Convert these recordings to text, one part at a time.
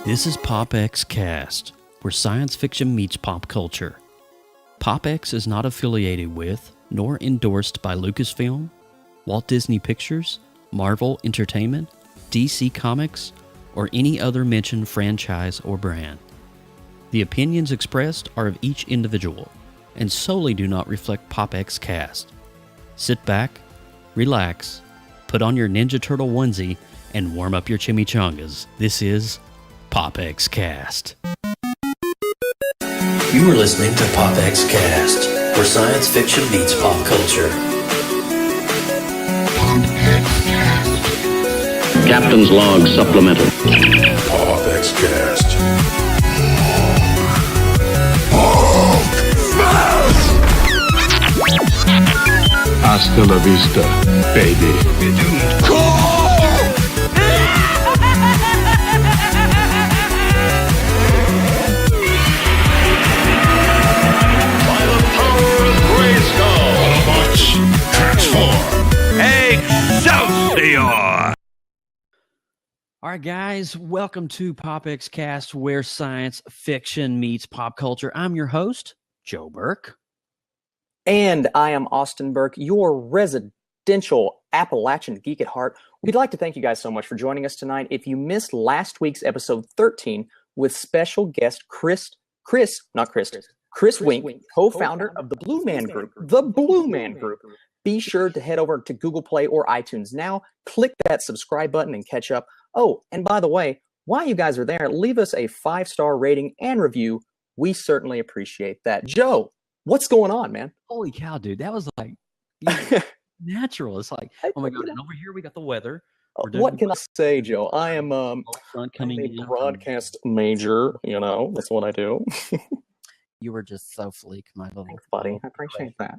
This is PopXcast, where science fiction meets pop culture. PopX is not affiliated with, nor endorsed by Lucasfilm, Walt Disney Pictures, Marvel Entertainment, DC Comics, or any other mentioned franchise or brand. The opinions expressed are of each individual, and solely do not reflect PopXcast. Sit back, relax, put on your Ninja Turtle onesie, and warm up your chimichangas. This is PopXcast. You are listening to PopXcast, where science fiction meets pop culture. Captain's log supplemental. PopXcast. Hasta la vista, baby. By the power of Grayskull, Autobots, transform. Excelsior! All right, guys, welcome to PopXcast, where science fiction meets pop culture. I'm your host, Joe Burke. And I am Austin Burke, your residential Appalachian geek at heart. We'd like to thank you guys so much for joining us tonight. If you missed last week's episode 13 with special guest Chris Wink, co-founder of the Blue Man Group, be sure to head over to Google Play or iTunes now, click that subscribe button and catch up. Oh, and by the way, while you guys are there, leave us a 5-star rating and review. We certainly appreciate that. Joe, what's going on, man? Holy cow, dude. That was like natural. It's like, oh my God. And over here we got the weather. What can I say, Joe? I am front I'm coming a in. broadcast major, that's what I do. You were just so fleek, my little Thanks, buddy. I appreciate that.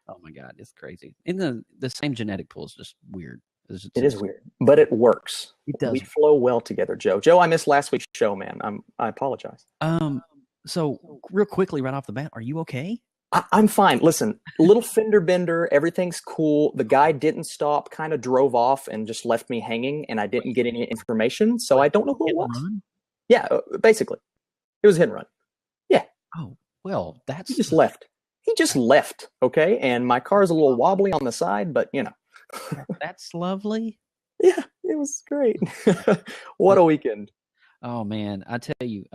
Oh my God, it's crazy. And the same genetic pool is just weird. It is weird, but it works. It does. We flow well together, Joe. Joe, I missed last week's show, man. I apologize. So real quickly, right off the bat, are you okay? I'm fine. Listen, little fender bender, everything's cool. The guy didn't stop, kind of drove off and just left me hanging, and I didn't get any information, so I don't know who it was. Yeah, basically. It was hit and run. Yeah. Oh, well, He just left. Okay? And my car is a little wobbly on the side, but, That's lovely. Yeah, it was great. What a weekend. Oh man, I tell you,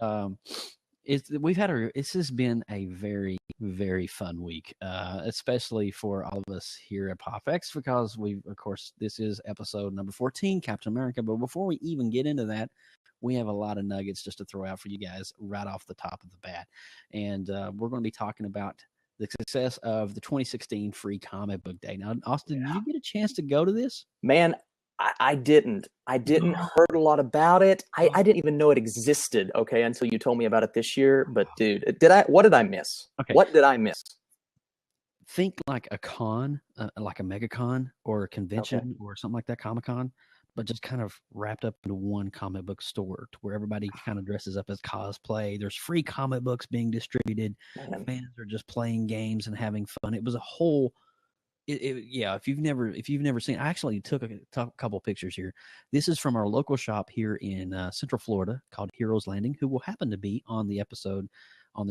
this has been a very, very fun week, especially for all of us here at PopX, because this is episode number 14, Captain America. But before we even get into that, we have a lot of nuggets just to throw out for you guys right off the top of the bat. And we're going to be talking about the success of the 2016 Free Comic Book Day. Now, Austin, did you get a chance to go to this? Man, I didn't. Heard a lot about it. I didn't even know it existed, okay, until you told me about it this year. But dude, what did I miss? Okay. What did I miss? Think like a con, like a MegaCon or a convention or something like that, Comic-Con, but just kind of wrapped up into one comic book store to where everybody kind of dresses up as cosplay. There's free comic books being distributed. Man. Fans are just playing games and having fun. It was a whole... If you've never seen, I actually took a couple pictures here. This is from our local shop here in Central Florida called Heroes Landing, who will happen to be on the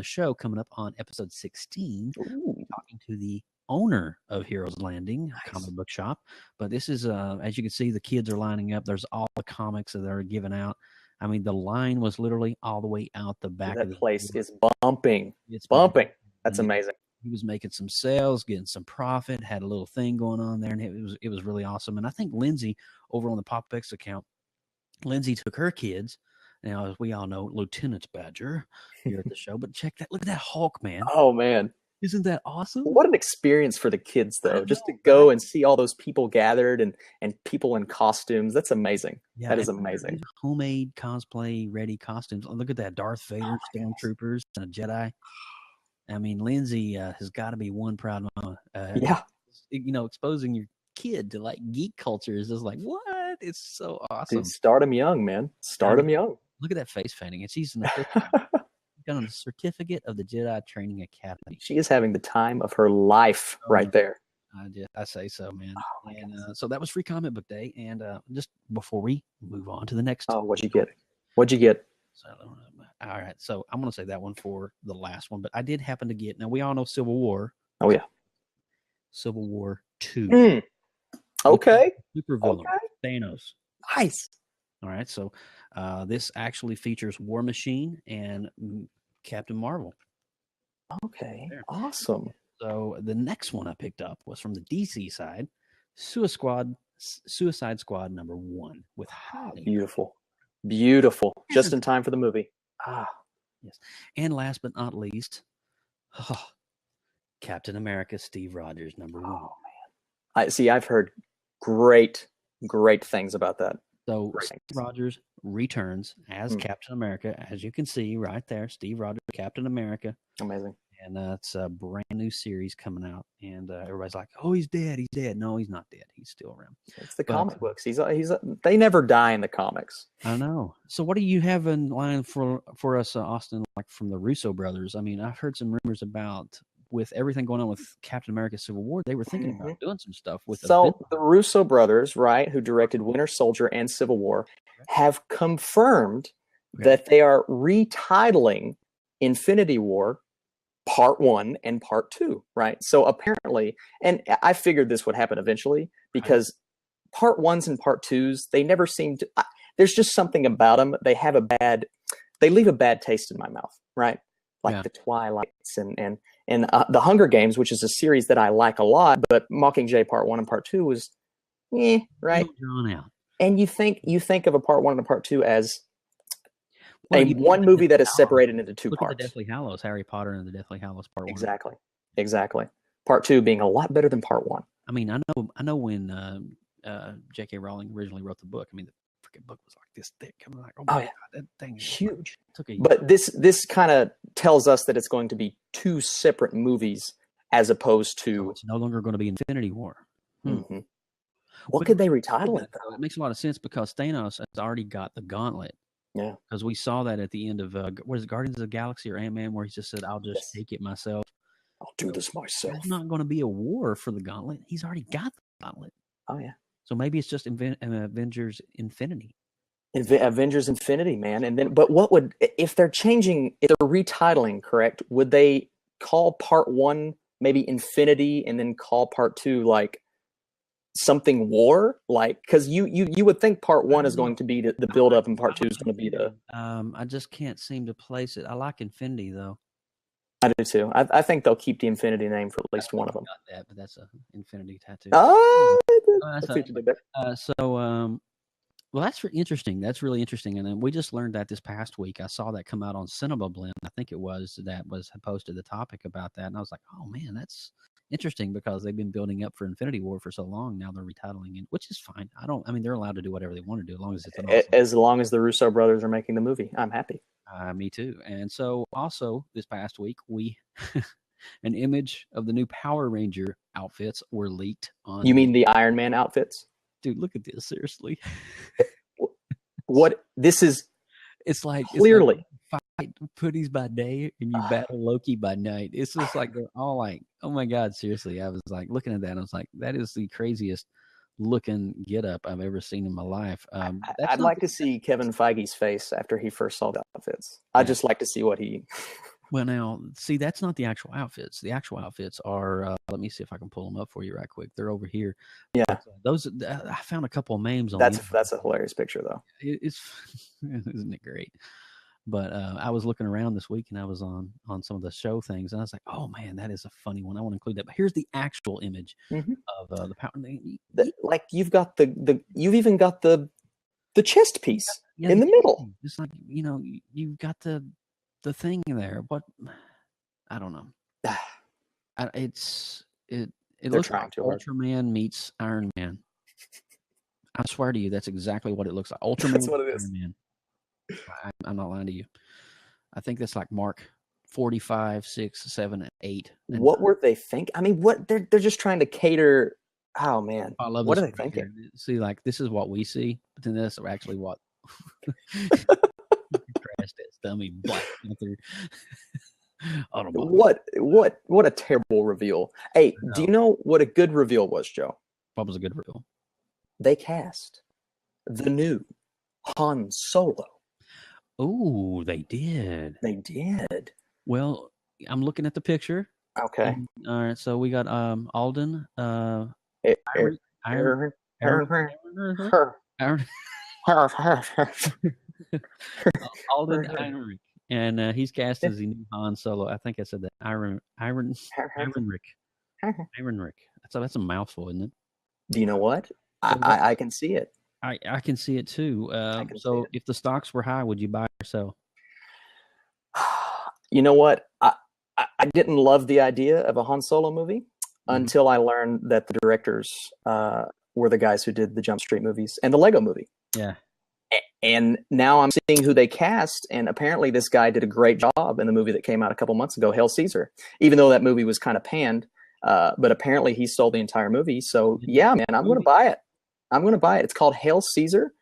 show coming up on episode 16. Talking to the owner of Heroes Landing comic book shop. But this is, as you can see, the kids are lining up. There's all the comics that are given out. I mean, the line was literally all the way out the back. That place is bumping. It's bumping. That's amazing. He was making some sales, getting some profit, had a little thing going on there, and it was really awesome. And I think Lindsay, over on the PopX account, Lindsay took her kids. Now, as we all know, Lieutenant Badger here at the show. But check that! Look at that Hulk, man! Oh man, isn't that awesome? What an experience for the kids, though, just to go and see all those people gathered and people in costumes. That's amazing. Yeah, that is amazing. Homemade cosplay ready costumes. Look at that Darth Vader, Stormtroopers, and a Jedi. I mean, Lindsay has got to be one proud mama. Exposing your kid to like geek culture is just like, what? It's so awesome. Dude, start them young, man. Start them young. Look at that face painting. She's got a certificate of the Jedi Training Academy. She is having the time of her life right there. I say so, man. So that was Free Comic Book Day. And just before we move on to the next. Oh, what'd you get? So, all right, so I'm going to say that one for the last one, but I did happen to get. Now we all know Civil War. Oh yeah. Civil War 2. Okay. Super villain. Okay. Thanos. Nice. All right, so this actually features War Machine and Captain Marvel. Okay. Awesome. So the next one I picked up was from the DC side, Suicide Squad #1 with Harley. Beautiful. Just in time for the movie. Yes. And last but not least, Captain America Steve Rogers #1. I've heard great things about that. So Steve Rogers returns as Captain America, as you can see right there. Steve Rogers, Captain America. Amazing. And it's a brand new series coming out, and everybody's like, "Oh, he's dead. He's dead." No, he's not dead. He's still around. It's the comic books. They never die in the comics. I know. So, what do you have in line for us, Austin? Like from the Russo brothers? I mean, I've heard some rumors about with everything going on with Captain America: Civil War, they were thinking about doing some stuff with. So the Russo brothers, right, who directed Winter Soldier and Civil War, have confirmed that they are retitling Infinity War Part 1 and Part 2, right? So apparently, and I figured this would happen eventually because Part 1s and Part 2s, they never seem to, there's just something about them. They leave a bad taste in my mouth, right? Like the Twilights and the Hunger Games, which is a series that I like a lot, but Mockingjay Part 1 and Part 2 was, right? Drawn out. And you think of a Part 1 and a Part 2 as one movie that is separated into two parts. Look at the Deathly Hallows, Harry Potter and the Deathly Hallows Part 1. Exactly. Part 2 being a lot better than Part 1. I mean, I know when J.K. Rowling originally wrote the book. I mean, the freaking book was like this thick. I'm like, oh my God, that thing is huge. Like, but this kind of tells us that it's going to be two separate movies as opposed to. It's no longer going to be Infinity War. Mm-hmm. What could they retitle it though? It makes a lot of sense because Thanos has already got the gauntlet. Yeah, because we saw that at the end of what is it, Guardians of the Galaxy or Ant-Man, where he just said, "I'll just take it myself. I'll do this myself." There's not going to be a war for the gauntlet. He's already got the gauntlet. Oh yeah. So maybe it's just Avengers Infinity. Avengers Infinity, man. And then, but what would if they're retitling? Correct? Would they call Part 1 maybe Infinity, and then call Part 2 like something War? Like, because you would think Part 1 is going to be the build up, and Part 2 is going to be the. I just can't seem to place it. I like Infinity though. I do too. I think they'll keep the Infinity name for at least one of them. Got that, but that's a Infinity tattoo. Well, that's interesting. That's really interesting. And then we just learned that this past week. I saw that come out on Cinema Blend. I think it was that was posted the topic about that, and I was like, oh man, that's interesting because they've been building up for Infinity War for so long. Now they're retitling it, which is fine. I mean, they're allowed to do whatever they want to do as long as it's as long as the Russo brothers are making the movie. I'm happy. Me too. And so also this past week, we an image of the new Power Ranger outfits were leaked on. You mean the Iron Man outfits? Dude, look at this. Seriously. What this is? It's like clearly fight putties by day and you battle Loki by night. It's just like they're all like, oh my God, seriously. I was like looking at that and I was like, that is the craziest looking get up I've ever seen in my life. I'd like to see Kevin Feige's face after he first saw the outfits. I'd just like to see what he. Well, now, see, that's not the actual outfits. The actual outfits are, let me see if I can pull them up for you right quick. They're over here. Yeah. Those, I found a couple of memes on That's a hilarious picture, though. It's isn't it great? But I was looking around this week and I was on some of the show things and I was like, oh man, that is a funny one. I want to include that. But here's the actual image of the power. Like you've got you've even got the chest piece in the middle. It's like, you've got the thing there. What? I don't know. It looks like Ultraman meets Iron Man. I swear to you, that's exactly what it looks like. Ultraman. That's what it is. Iron Man. I'm not lying to you. I think that's like Mark 45, 6, 7, 8. What were they thinking? I mean, what they're just trying to cater. Oh man, I love what this are they thinking? Here. See, like this is what we see, but then this is actually what. Crash that dummy Black Panther. What a terrible reveal. Hey, do you know what a good reveal was, Joe? What was a good reveal? They cast the new Han Solo. Oh, they did. They did. Well, I'm looking at the picture. Okay. And, all right, so we got Alden, It, Iron, Iron, Iron, Iron, Alden Ehrenreich, and he's cast as the new Han Solo. I think I said that. Ehrenreich. That's a mouthful, isn't it? Do you know what? I can see it. I can see it too. can see So it. if the stocks were high, would you buy or sell? You know what? I didn't love the idea of a Han Solo movie until I learned that the directors were the guys who did the Jump Street movies and the Lego movie. Yeah. And now I'm seeing who they cast, and apparently this guy did a great job in the movie that came out a couple months ago, Hail Caesar, even though that movie was kind of panned. But apparently he stole the entire movie. So yeah, man, I'm going to buy it. It's called Hail Caesar.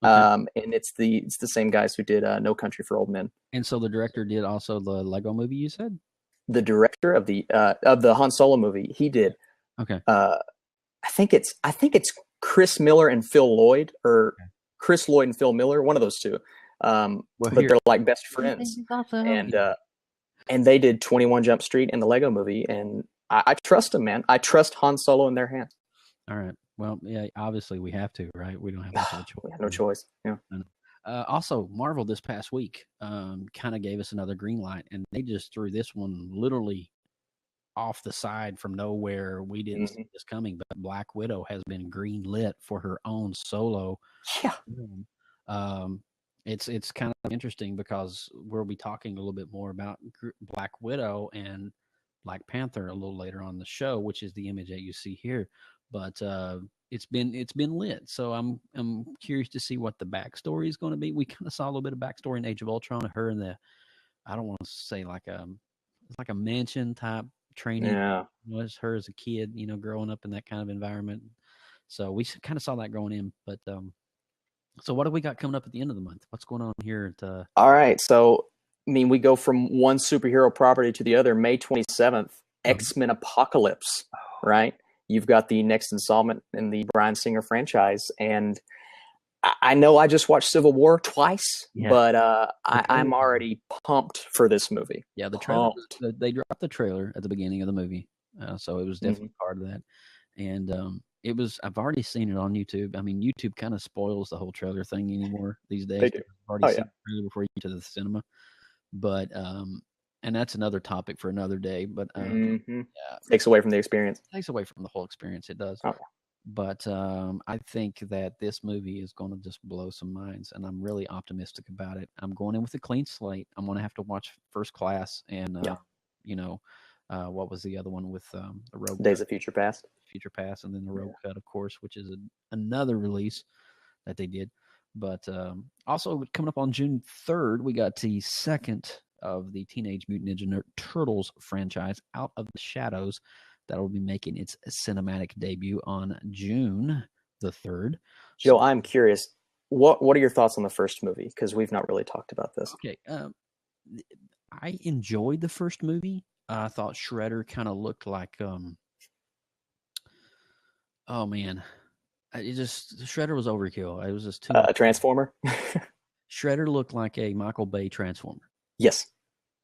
Okay. And it's the same guys who did No Country for Old Men. And so the director did also the Lego movie, you said? The director of the Han Solo movie, he did. Okay. I think it's Chris Miller and Phil Lloyd, or Chris Lloyd and Phil Miller, one of those two. But they're like best friends, and they did 21 Jump Street and the Lego movie, and I trust them, man. I trust Han Solo in their hands. All right. Well, yeah, obviously we have to, right? We don't have much of a choice. We have no choice. Yeah. Also, Marvel this past week kind of gave us another green light, and they just threw this one literally off the side from nowhere. We didn't see this coming, but Black Widow has been green lit for her own solo. Yeah. It's kind of interesting because we'll be talking a little bit more about Black Widow and Black Panther a little later on the show, which is the image that you see here. But it's been lit, so I'm curious to see what the backstory is going to be. We kind of saw a little bit of backstory in Age of Ultron. Her in the, I don't want to say like a mansion type training. Yeah, it was her as a kid, growing up in that kind of environment. So we kind of saw that going in. But so what do we got coming up at the end of the month? What's going on here? All right, so I mean, we go from one superhero property to the other. May 27th, X-Men Apocalypse, right? You've got the next installment in the Bryan Singer franchise. And I know I just watched Civil War twice, but I'm already pumped for this movie. Yeah, the trailer. They dropped the trailer at the beginning of the movie. So it was definitely part of that. And it was, I've already seen it on YouTube. I mean, YouTube kind of spoils the whole trailer thing anymore these days. They do. I've already seen the trailer before you get to the cinema. But and that's another topic for another day. But takes away from the experience. Takes away from the whole experience. It does. Oh. But I think that this movie is going to just blow some minds, and I'm really optimistic about it. I'm going in with a clean slate. I'm going to have to watch First Class and what was the other one with the Rogue Days of Future Past, and then the Rogue Cut, of course, which is another release that they did. But also coming up on June 3rd, we got the second of the Teenage Mutant Ninja Turtles franchise, Out of the Shadows, that will be making its cinematic debut on June the 3rd. Joe, I'm curious, what are your thoughts on the first movie? Because we've not really talked about this. Okay, I enjoyed the first movie. I thought Shredder kind of looked like, oh man, Shredder was overkill. It was just too a Transformer. Shredder looked like a Michael Bay Transformer. Yes,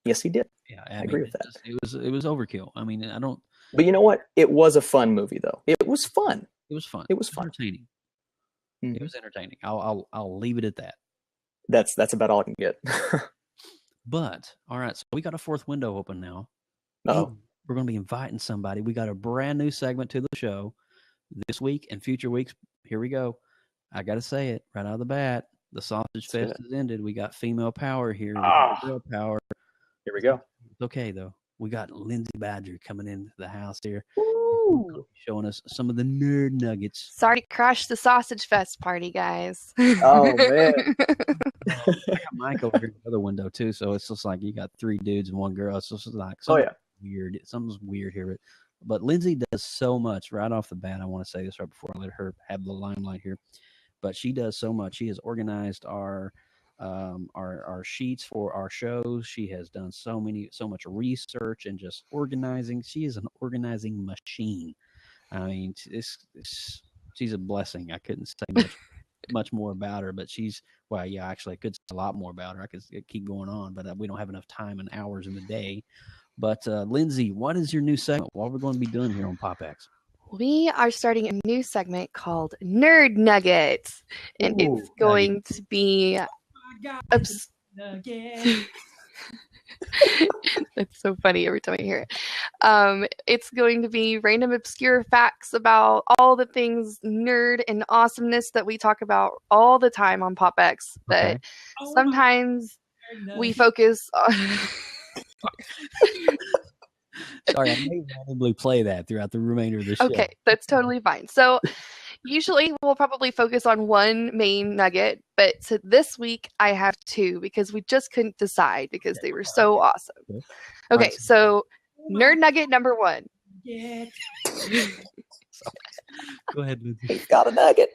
he did. Yeah, I agree with that. It was overkill. I mean, I don't. But you know what? It was a fun movie, though. It was fun. It was fun. It was fun. Entertaining. It was entertaining. I'll leave it at that. That's about all I can get. But all right, so we got a fourth window open now. Oh, we're going to be inviting somebody. We got a brand new segment to the show this week and future weeks. Here we go. I got to say it right out of the bat. The Sausage Fest has ended. We got female power here. Girl power. Here we go. It's okay, though. We got Lindsay Badger coming into the house here. Ooh. Showing us some of the nerd nuggets. Sorry to crash the Sausage Fest party, guys. Oh, man. I got Mike over here in the other window, too. So it's just like you got three dudes and one girl. It's just like weird. Something's weird here. But Lindsay does so much right off the bat. I want to say this right before I let her have the limelight here. But she does so much. She has organized our sheets for our shows. She has done so much research and just organizing. She is an organizing machine. I mean, she's a blessing. I couldn't say much more about her, but she's well, yeah, actually, I could say a lot more about her. I could keep going on, but we don't have enough time and hours in the day. But Lindsay, what is your new segment? What are we going to be doing here on PopX? We are starting a new segment called Nerd Nuggets, and it's going to be. That's so funny every time I hear it. It's going to be random obscure facts about all the things nerd and awesomeness that we talk about all the time on PopX. But sometimes we focus on. Sorry, I may randomly play that throughout the remainder of the show. Okay, that's totally fine. So usually we'll probably focus on one main nugget, but this week I have two because we just couldn't decide because they were so awesome. Okay, so nerd nugget number one. Go ahead, Lindsay. He's got a nugget.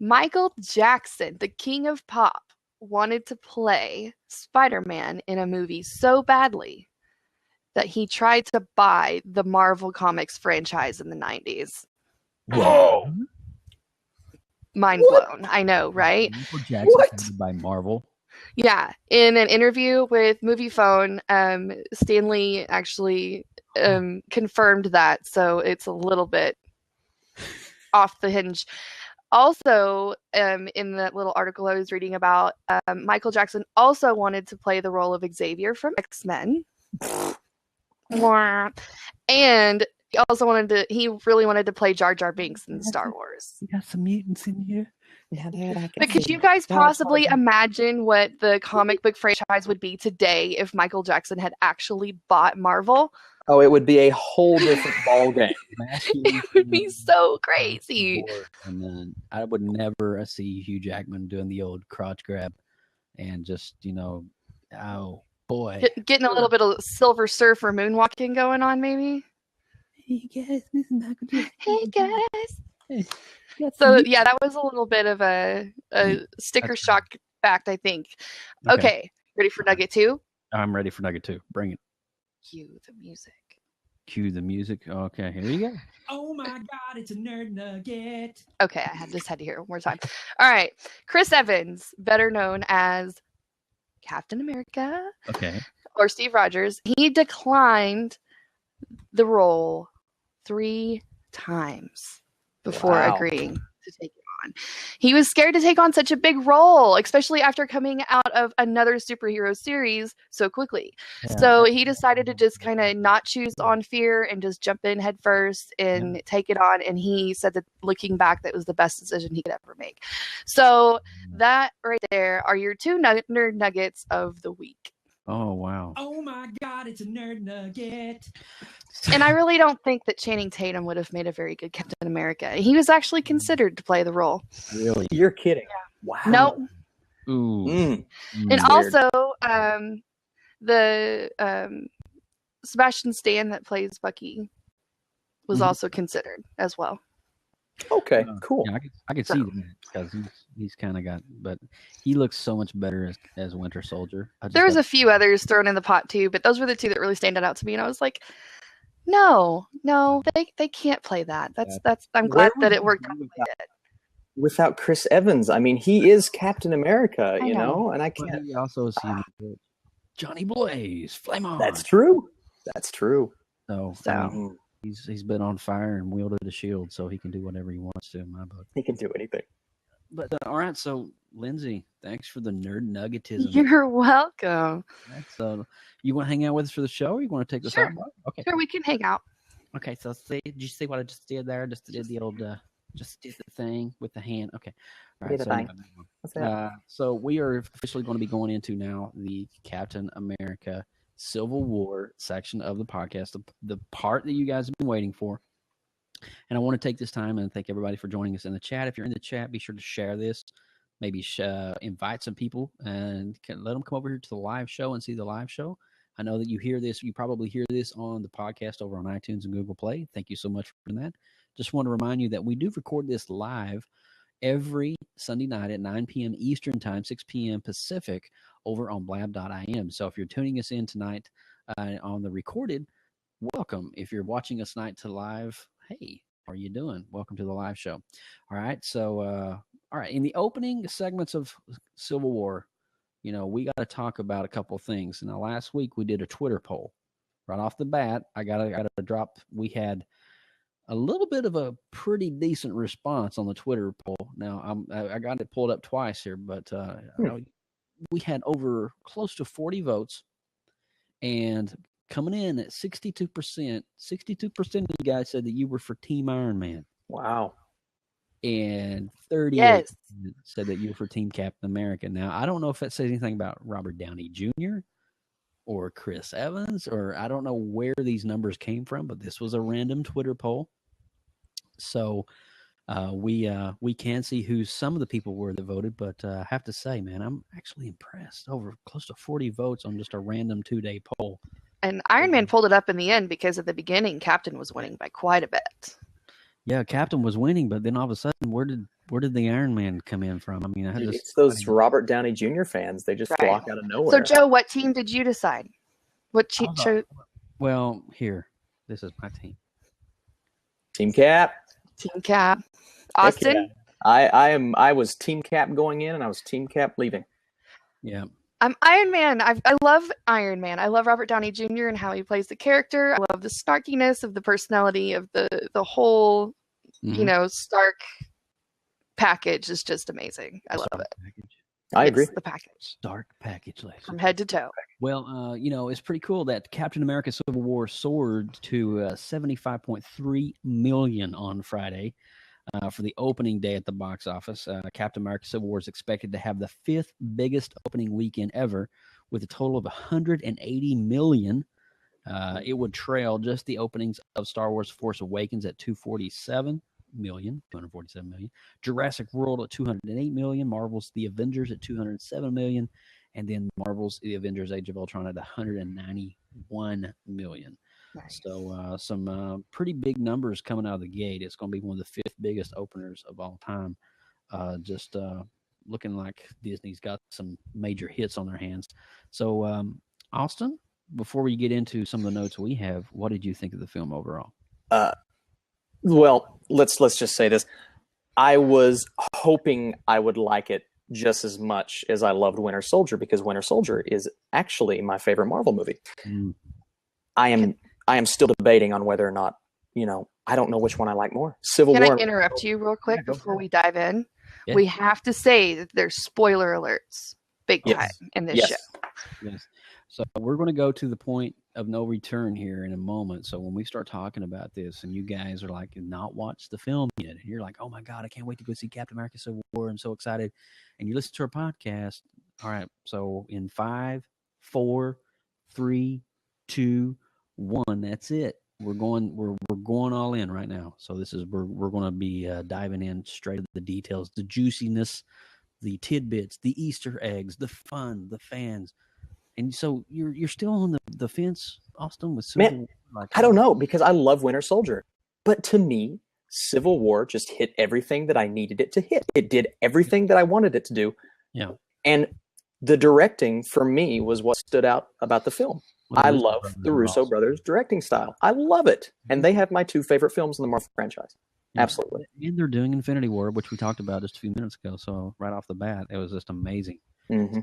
Michael Jackson, the king of pop, wanted to play Spider-Man in a movie so badly that he tried to buy the Marvel Comics franchise in the 90s. Whoa. Mind blown. I know, right? Michael Jackson by Marvel. Yeah. In an interview with MoviePhone, Stanley actually confirmed that, so it's a little bit off the hinge. Also, in that little article I was reading about, Michael Jackson also wanted to play the role of Xavier from X-Men. And he really wanted to play Jar Jar Binks in Star Wars. We got some mutants in here. But could you guys possibly imagine what the comic book franchise would be today if Michael Jackson had actually bought Marvel? Oh, it would be a whole different ball game. It would be so crazy. And then I would never see Hugh Jackman doing the old crotch grab and just, oh boy. Getting a little bit of Silver Surfer moonwalking going on, maybe? Hey guys, this is Michael Jackson. Hey guys. So yeah, that was a little bit of a sticker shock fact, I think. Okay. Ready for nugget 2? I'm ready for nugget 2. Bring it. Cue the music. Cue the music. Okay, here you go. Oh my God, it's a nerd nugget. Okay, I just had to hear it one more time. All right. Chris Evans, better known as Captain America. Okay. Or Steve Rogers. He declined the role 3 times before agreeing to take it on. He was scared to take on such a big role, especially after coming out of another superhero series so quickly. Yeah. So he decided to just kind of not choose on fear and just jump in head first and take it on. And he said that looking back, that was the best decision he could ever make. So that right there are your 2 nerd nuggets of the week. Oh, wow. Oh my God, it's a nerd nugget. And I really don't think that Channing Tatum would have made a very good Captain America. He was actually considered to play the role. Really? You're kidding. Yeah. Wow. No. Ooh. And also, the Sebastian Stan that plays Bucky was also considered as well. Okay, cool. Yeah, I could see that because he's kind of got, but he looks so much better as Winter Soldier. There was a few others thrown in the pot too, but those were the 2 that really stand out to me. And I was like, no, they can't play that. That's. I'm glad that it worked out the way it did. Without Chris Evans, I mean, he is Captain America, you know, and I can't. But he also seems Johnny Blaze, flame on. That's true. So. He's been on fire and wielded a shield, so he can do whatever he wants to in my book. He can do anything. But all right, so Lindsay, thanks for the nerd nuggetism. You're welcome. So you want to hang out with us for the show, or you want to take this out? Okay. Sure, we can hang out. Okay, so did you see what I just did there? Just did the old, just did the thing with the hand. Okay. All right. So we are officially going to be going into now the Captain America Civil War section of the podcast, the part that you guys have been waiting for. And I want to take this time and thank everybody for joining us in the chat. If you're in the chat, be sure to share this. Maybe invite some people and let them come over here to the live show and see the live show. I know that you probably hear this on the podcast over on iTunes and Google Play. Thank you so much for that. Just want to remind you that we do record this live every Sunday night at 9 p.m. Eastern Time, 6 p.m. Pacific, over on blab.im. So if you're tuning us in tonight on the recorded, welcome. If you're watching us tonight to live, hey, how are you doing? Welcome to the live show. All right, so all right, in the opening segments of Civil War, we got to talk about a couple of things. Now, last week we did a Twitter poll. Right off the bat, I gotta drop. We had a little bit of a pretty decent response on the Twitter poll. Now, I got it pulled up twice here, but we had over close to 40 votes, and coming in at 62%. 62% of you guys said that you were for Team Iron Man. Wow. And 38 said that you were for Team Captain America. Now, I don't know if that says anything about Robert Downey Jr. or Chris Evans, or I don't know where these numbers came from, but this was a random Twitter poll. So we can see who some of the people were that voted, but I have to say, man, I'm actually impressed. Over close to 40 votes on just a random 2-day poll. And Iron Man pulled it up in the end because at the beginning, Captain was winning by quite a bit. Yeah, Captain was winning, but then all of a sudden, where did the Iron Man come in from? I mean, it's those Robert Downey Jr. fans. They just flock out of nowhere. So, Joe, what team did you decide? What team? Well, here, this is my team. Team Cap. Team Cap. Austin. Yeah. I was Team Cap going in, and I was Team Cap leaving. Yeah. I'm Iron Man. I love Iron Man. I love Robert Downey Jr. and how he plays the character. I love the snarkiness of the personality of the whole, Stark package is just amazing. I love it. Package. I agree. The package. Stark package, ladies. From head to toe. Well, it's pretty cool that Captain America Civil War soared to 75.3 million on Friday. For the opening day at the box office. Captain America Civil War is expected to have the 5th biggest opening weekend ever with a total of 180 million. It would trail just the openings of Star Wars Force Awakens at 247 million. Jurassic World at 208 million. Marvel's The Avengers at 207 million. And then Marvel's The Avengers Age of Ultron at 191 million. Nice. So some pretty big numbers coming out of the gate. It's going to be one of the 5th biggest openers of all time. Just looking like Disney's got some major hits on their hands. So, Austin, before we get into some of the notes we have, what did you think of the film overall? Well, let's just say this. I was hoping I would like it just as much as I loved Winter Soldier, because Winter Soldier is actually my favorite Marvel movie. I am still debating on whether or not, I don't know which one I like more. Civil War. Can I interrupt you real quick before we dive in? Yeah. We have to say that there's spoiler alerts big time in this show. Yes. So we're going to go to the point of no return here in a moment. So when we start talking about this and you guys are like, not watched the film yet, and you're like, oh my God, I can't wait to go see Captain America Civil War. I'm so excited. And you listen to our podcast. All right. So in 5, 4, 3, 2, 1, that's it. We're going all in right now. So this is we're going to be diving in straight to the details, the juiciness, the tidbits, the Easter eggs, the fun, the fans. And so you're still on the fence, Austin, with Civil War? I don't know, because I love Winter Soldier, but to me, Civil War just hit everything that I needed it to hit. It did everything that I wanted it to do. Yeah, and the directing for me was what stood out about the film. I love the Russo brothers' directing style. I love it. And they have my 2 favorite films in the Marvel franchise. Yeah. Absolutely. And they're doing Infinity War, which we talked about just a few minutes ago. So right off the bat, it was just amazing. Mm-hmm.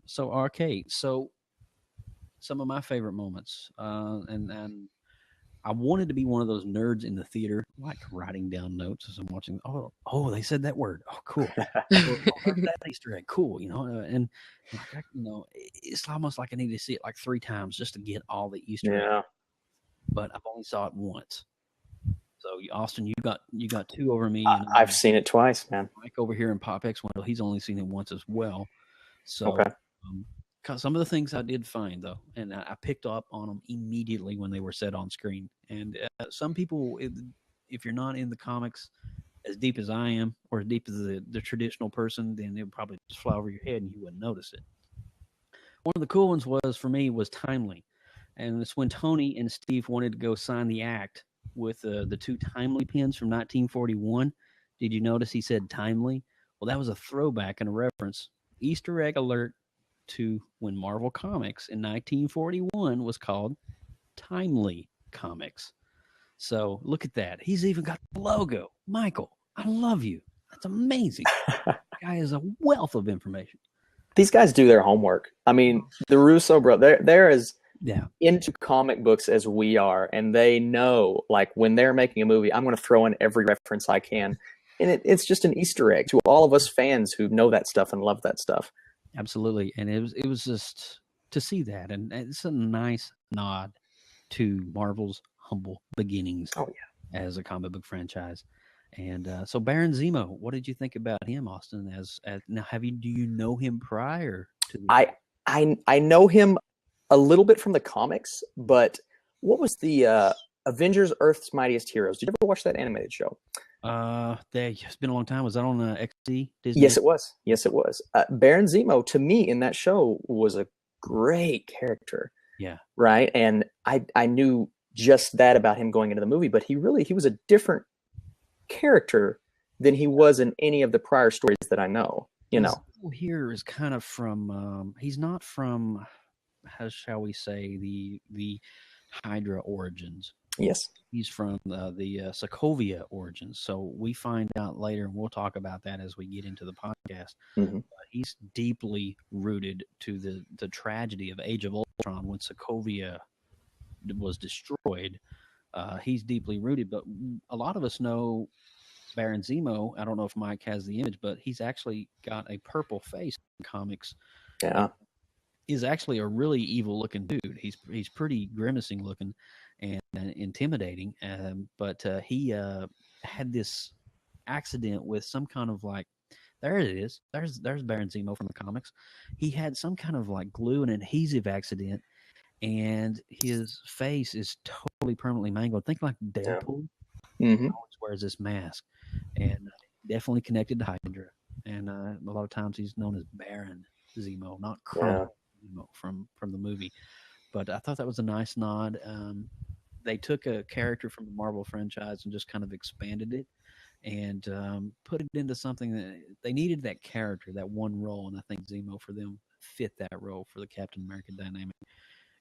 So Arcade. So some of my favorite moments. And I wanted to be one of those nerds in the theater, like writing down notes as I'm watching. Oh, they said that word. Oh, cool. That Easter egg, cool. And it's almost like I need to see it like 3 times just to get all the Easter eggs. But I've only saw it once. So Austin, you got 2 over me. And I've seen it twice, man. Mike over here in PopX, well, he's only seen it once as well. So. Okay. Some of the things I did find, though, and I picked up on them immediately when they were said on screen. And some people, if you're not in the comics as deep as I am, or as deep as the traditional person, then it would probably just fly over your head and you wouldn't notice it. One of the cool ones was Timely. And it's when Tony and Steve wanted to go sign the act with the 2 Timely pins from 1941. Did you notice he said Timely? Well, that was a throwback and a reference. Easter egg alert to when Marvel Comics in 1941 was called Timely Comics. So look at that. He's even got the logo. Michael, I love you. It's amazing. Guy is a wealth of information. These guys do their homework. I mean, the Russo bro, they're as Yeah. into comic books as we are, and they know, like, when they're making a movie, I'm going to throw in every reference I can, and it's just an Easter egg to all of us fans who know that stuff and love that stuff. Absolutely, and it was just to see that, and it's a nice nod to Marvel's humble beginnings as a comic book franchise. And so Baron Zemo, what did you think about him, Austin? As now, do you know him prior to this? I know him a little bit from the comics, but what was the Avengers Earth's Mightiest Heroes? Did you ever watch that animated show? It's been a long time. Was that on XD? Disney? Yes, it was. Yes, it was. Baron Zemo, to me, in that show, was a great character. Yeah. Right? And I knew just that about him going into the movie, but he was a different character than he was in any of the prior stories that I know. Here is kind of from he's not from, how shall we say, the Hydra origins. Yes. He's from the Sokovia origins. So we find out later, and we'll talk about that as we get into the podcast. Mm-hmm. He's deeply rooted to the tragedy of Age of Ultron when Sokovia was destroyed. He's deeply rooted, but a lot of us know Baron Zemo. I don't know if Mike has the image, but he's actually got a purple face in comics. Yeah. Is actually a really evil looking dude. He's pretty grimacing looking and intimidating. But he had this accident with some kind of, like, there it is. There's Baron Zemo from the comics. He had some kind of like glue and adhesive accident, and his face is totally permanently mangled. Think like Deadpool. Yeah. Mm-hmm. He always wears this mask, and definitely connected to Hydra. And a lot of times he's known as Baron Zemo, not Colonel Zemo from the movie. But I thought that was a nice nod. They took a character from the Marvel franchise and just kind of expanded it and put it into something that they needed, that character, that one role. And I think Zemo for them fit that role for the Captain America dynamic.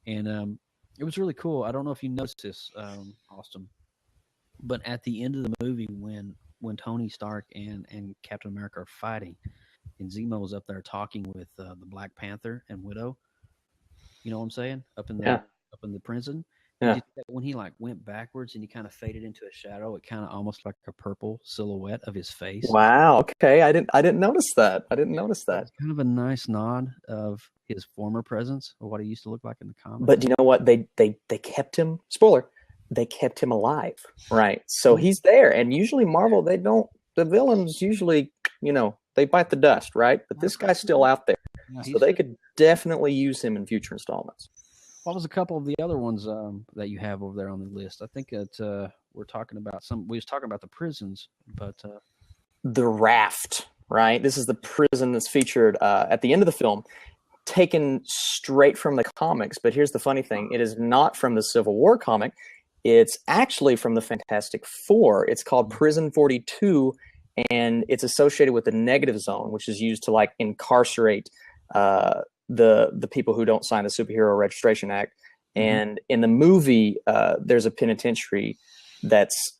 And it was really cool. I don't know if you noticed this, Austin, but at the end of the movie, when Tony Stark and Captain America are fighting, and Zemo was up there talking with the Black Panther and Widow, you know what I'm saying? Up in the prison. Yeah. When he like went backwards and he kind of faded into a shadow, it kind of almost like a purple silhouette of his face. Wow. Okay. I didn't notice that. It's kind of a nice nod of his former presence, or what he used to look like in the comics. But you know what? They kept him. Spoiler. They kept him alive, right? So he's there. And usually Marvel, they don't. The villains usually, they bite the dust, right? But this guy's still out there, so they could definitely use him in future installments. What was a couple of the other ones that you have over there on the list? I think that we're talking about we was talking about the prisons, but the Raft, right? This is the prison that's featured at the end of the film, taken straight from the comics. But here's the funny thing: it is not from the Civil War comic. It's actually from the Fantastic Four. It's called Prison 42, and it's associated with the negative zone, which is used to like incarcerate the people who don't sign the Superhero Registration Act. And in the movie, there's a penitentiary that's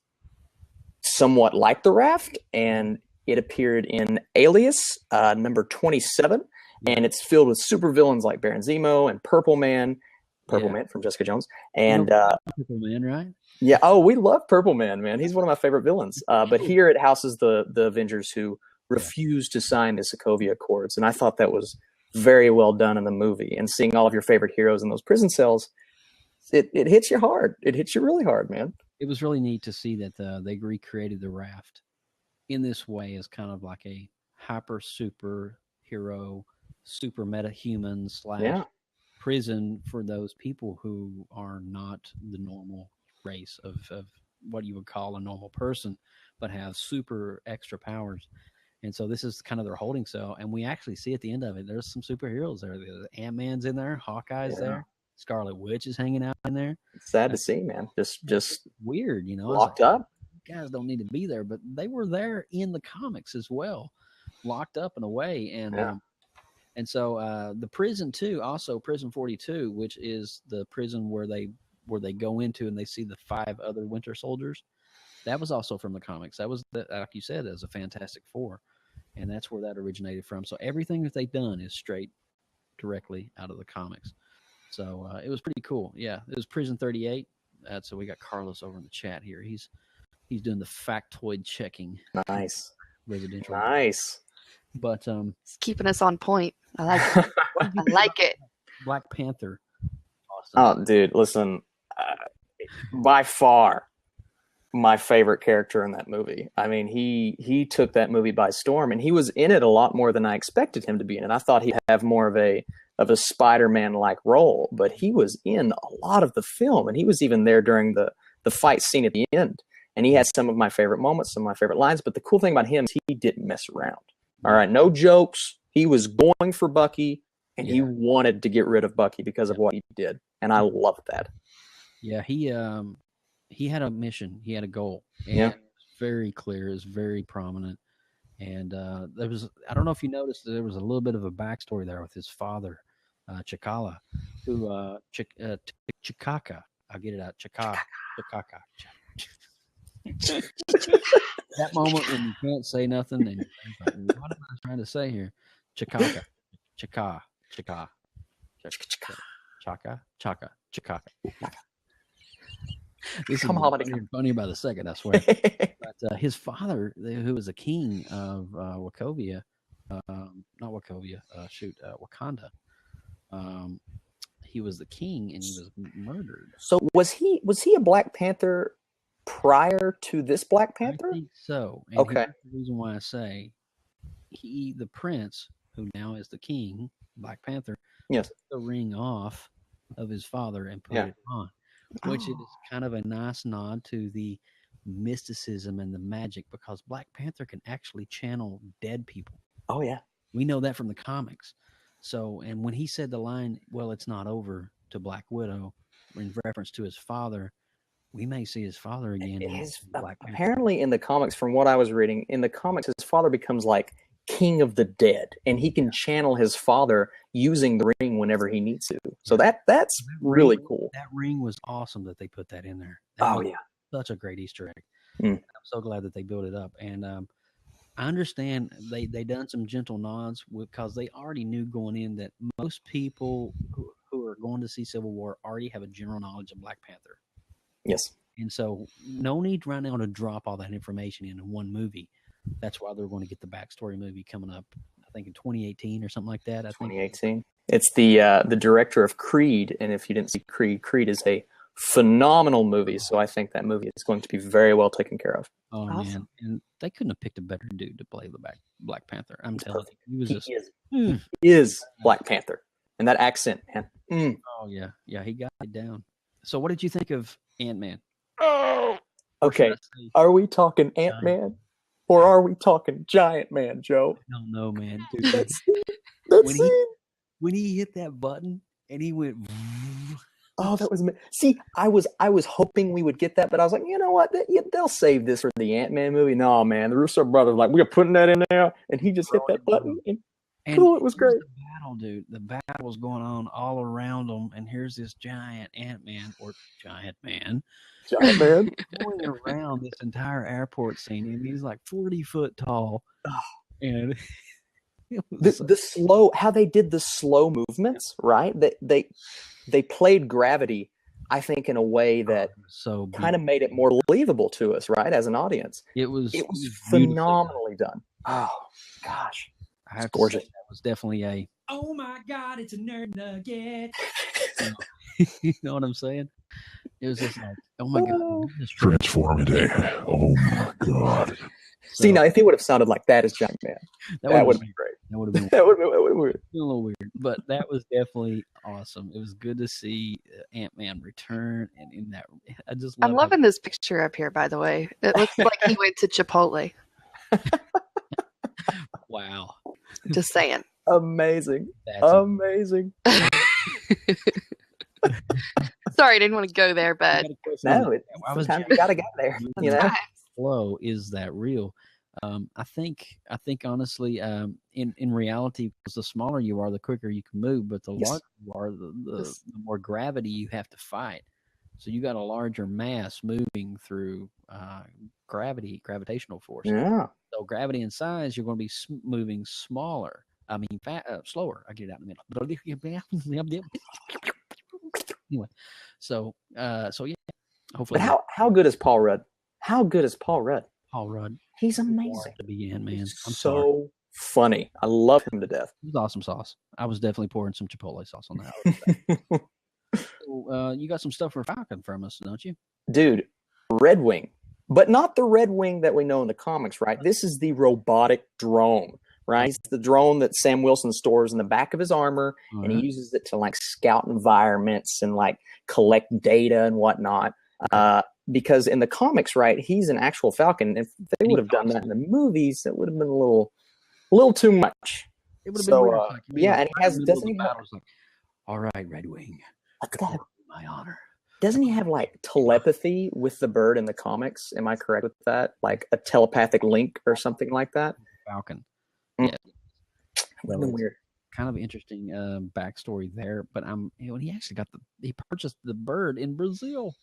somewhat like the Raft, and it appeared in Alias number 27, and it's filled with supervillains like Baron Zemo and Purple Man from Jessica Jones, and Purple Man, right? Yeah. Oh, we love Purple Man, man. He's one of my favorite villains. But here it houses the Avengers who refuse to sign the Sokovia Accords, and I thought that was very well done in the movie. And seeing all of your favorite heroes in those prison cells, it hits you hard. It hits you really hard, man. It was really neat to see that they recreated the Raft in this way as kind of like a hyper super hero, super meta human / prison for those people who are not the normal race of what you would call a normal person, but have super extra powers. And so this is kind of their holding cell, and we actually see at the end of it, there's some superheroes there. The Ant-Man's in there, Hawkeye's there, Scarlet Witch is hanging out in there. It's sad to see, man. Just weird, locked up. Guys don't need to be there, but they were there in the comics as well, locked up in a way. And so the prison too, also Prison 42, which is the prison where they go into and they see the 5 other Winter Soldiers. That was also from the comics. That was, like you said, that was a Fantastic Four, and that's where that originated from. So everything that they've done is straight directly out of the comics. So it was pretty cool. Yeah, it was Prison 38. So we got Carlos over in the chat here. He's doing the factoid checking. Nice. Residential. Nice. But It's keeping us on point. I like it. I like it. Black Panther. Oh, dude, listen. By far, my favorite character in that movie. I mean, he took that movie by storm, and he was in it a lot more than I expected him to be in it. I thought he'd have more of a Spider-Man like role, but he was in a lot of the film, and he was even there during the fight scene at the end. And he had some of my favorite moments, some of my favorite lines. But the cool thing about him is he didn't mess around. All right, no jokes. He was going for Bucky, and he wanted to get rid of Bucky because of what he did, and I loved that. Yeah, he had a mission. He had a goal. And Yeah. it was very clear. It was very prominent. And there was, I don't know if you noticed, there was a little bit of a backstory there with his father, Chikala, who Chikaka. I'll get it out. Chikaka. That moment when you can't say nothing and you're like, what am I trying to say here? Chikaka. Chaka. This is funnier by the second, I swear. But his father, who was a king of Wakanda, he was the king and he was murdered. So was he a Black Panther prior to this Black Panther? I think so. And okay. Here's the reason why I say the prince, who now is the king, Black Panther, yes, took the ring off of his father and put it on, which is kind of a nice nod to the mysticism and the magic, because Black Panther can actually channel dead people. Oh yeah, we know that from the comics. So, and when he said the line, "Well, it's not over," to Black Widow, in reference to his father, we may see his father again. Apparently, in the comics, from what I was reading, in the comics, his father becomes like king of the dead, and he can channel his father using the ring whenever he needs to. So that's really cool. That ring was awesome that they put that in there. Such a great Easter egg. I'm so glad that they built it up. And I understand they done some gentle nods because they already knew going in that most people who are going to see Civil War already have a general knowledge of Black Panther. Yes. And so no need right now to drop all that information in one movie. That's why they're going to get the backstory movie coming up, I think in 2018 or something like that. 2018. It's the director of Creed, and if you didn't see Creed is a phenomenal movie. So I think that movie is going to be very well taken care of. Oh man, and they couldn't have picked a better dude to play the Black Panther. I'm telling you, he is Black Panther, and that accent, man. Oh yeah, he got it down. So what did you think of Ant-Man? Oh, okay. Are we talking Ant-Man? Or are we talking Giant Man, Joe? I don't know, man. Dude, when he hit that button and he went, oh, that was. See, I was hoping we would get that, but I was like, you know what? They'll save this for the Ant-Man movie. No, man, the Russo brothers like, we're putting that in there, and he just hit that button. And cool, it was great. The battle, dude. The battle was going on all around them, and here's this giant Ant-Man or Giant Man. Going around this entire airport scene, and he's like 40 foot tall. And the slow, how they did the slow movements, right? They played gravity, I think, in a way that kind of made it more believable to us, right, as an audience. It was phenomenally done. Oh gosh, it's gorgeous. That was definitely a. Oh my God, it's a nerd nugget. You know what I'm saying? It was just like, oh my God. Transformative. Oh my God. So, see, now if he would have sounded like that as Giant Man, that would have been great. That would have been that would have been weird. A little weird, but that was definitely awesome. It was good to see Ant-Man return, and in that, I'm loving this picture up here. By the way, it looks like he went to Chipotle. Wow! Just saying. Amazing. Amazing. Sorry, I didn't want to go there, but no, sometimes you gotta get there. You know, flow is that real? I think honestly, in reality, because the smaller you are, the quicker you can move, but the larger you are, the more gravity you have to fight. So you got a larger mass moving through gravitational force. Yeah. So gravity and size, you're going to be moving smaller. I mean, slower. I get it out in the middle. Anyway, so yeah. Hopefully, But how good is Paul Rudd? How good is Paul Rudd? Paul Rudd. He's amazing. To be in, man. He's I'm sorry. so funny. I love him to death. It was awesome sauce. I was definitely pouring some Chipotle sauce on that. So, you got some stuff for Falcon from us, don't you? Dude, Red Wing. But not the Red Wing that we know in the comics, right? This is the robotic drone, right? It's the drone that Sam Wilson stores in the back of his armor, and he uses it to like scout environments and like collect data and whatnot. Because in the comics, right, he's an actual Falcon. If they would have done that in the movies, it would have been a little too much. It would have been weird. Like, yeah, and he has doesn't he have, like, all right, Red Wing, my honor. Doesn't he have like telepathy with the bird in the comics? Am I correct with that? Like a telepathic link or something like that? Falcon. Mm. Yeah. Well, weird. Kind of interesting backstory there, but he actually he purchased the bird in Brazil.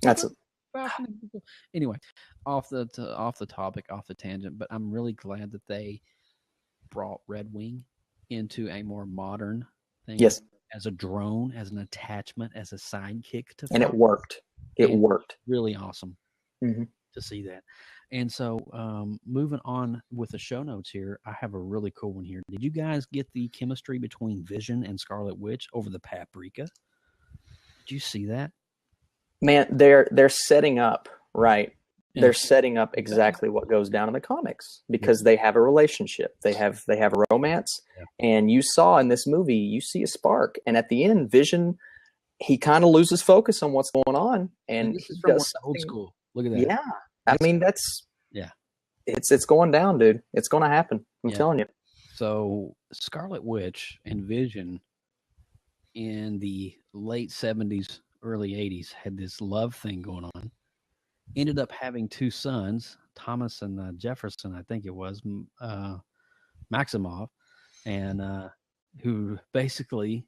That's it. Anyway, off the topic, off the tangent, but I'm really glad that they brought Red Wing into a more modern thing. Yes. As a drone, as an attachment, as a sidekick to and it worked. It worked. Really awesome to see that. And so, moving on with the show notes here, I have a really cool one here. Did you guys get the chemistry between Vision and Scarlet Witch over the paprika? Did you see that? Man, they're setting up, right? Yeah. They're setting up exactly what goes down in the comics because they have a relationship. They have a romance. Yeah. And you saw in this movie, you see a spark. And at the end, Vision, he kind of loses focus on what's going on. And this is from old school. Look at that. Yeah. I mean, it's going down, dude. It's going to happen. I'm telling you. So Scarlet Witch and Vision in the late 70s, early 80s had this love thing going on. Ended up having two sons, Thomas and Jefferson, I think it was, Maximoff, and who basically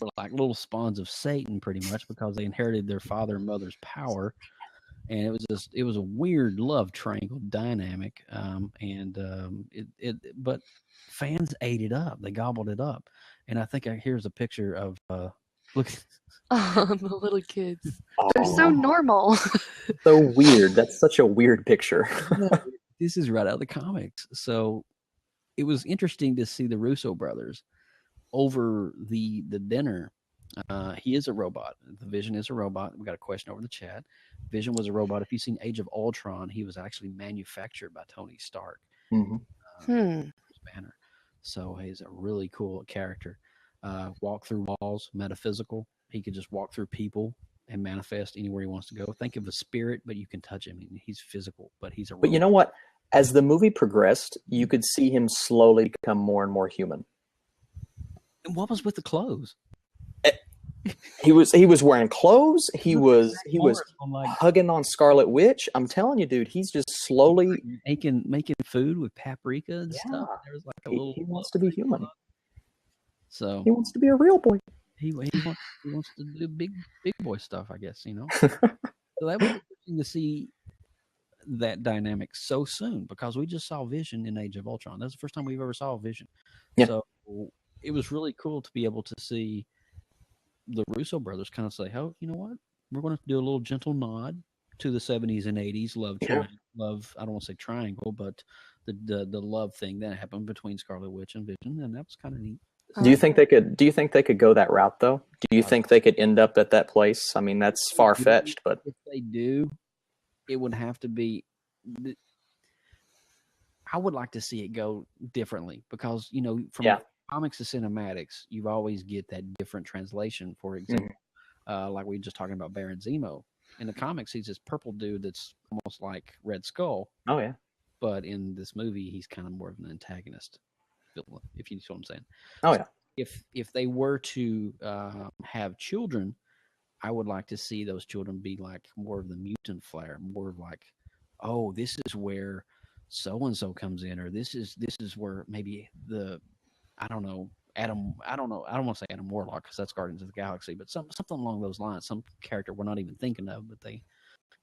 were like little spawns of Satan pretty much because they inherited their father and mother's power. And it was a weird love triangle dynamic. But fans ate it up. They gobbled it up. And I think here's a picture of, look. The little kids. They're so normal. So weird. That's such a weird picture. This is right out of the comics. So it was interesting to see the Russo brothers over the dinner. He is a robot. The Vision is a robot. We got a question over the chat. Vision was a robot. If you've seen Age of Ultron, he was actually manufactured by Tony Stark. Banner. So he's a really cool character. Walk through walls, metaphysical. He could just walk through people and manifest anywhere he wants to go. Think of a spirit, but you can touch him. He's physical, but he's a robot. But you know what? As the movie progressed, you could see him slowly become more and more human. And what was with the clothes? He was wearing clothes. He was hugging on Scarlet Witch. I'm telling you, dude, he's just slowly making food with paprika and stuff. There was like a little. He wants to be human. So he wants to be a real boy. He wants to do big boy stuff, I guess, So that was interesting to see that dynamic so soon because we just saw Vision in Age of Ultron. That's the first time we've ever saw Vision. Yeah. So it was really cool to be able to see the Russo brothers kind of say, "Oh, you know what? We're going to do a little gentle nod to the 70s and 80s love. I don't want to say triangle, but the love thing that happened between Scarlet Witch and Vision, and that was kind of neat." Do you think they could go that route though? Do you think they could end up at that place? I mean, that's far fetched, but if they do, it would have to be. I would like to see it go differently because from comics to cinematics, you always get that different translation. For example, like we were just talking about Baron Zemo. In the comics, he's this purple dude that's almost like Red Skull. Oh yeah. But in this movie, he's kind of more of an antagonist. If you see what I'm saying. Oh yeah. If they were to have children, I would like to see those children be like more of the mutant flair, more of like, oh, this is where so and so comes in, or this is where maybe I don't know. I don't want to say Adam Warlock because that's Guardians of the Galaxy, but something along those lines, some character we're not even thinking of, but I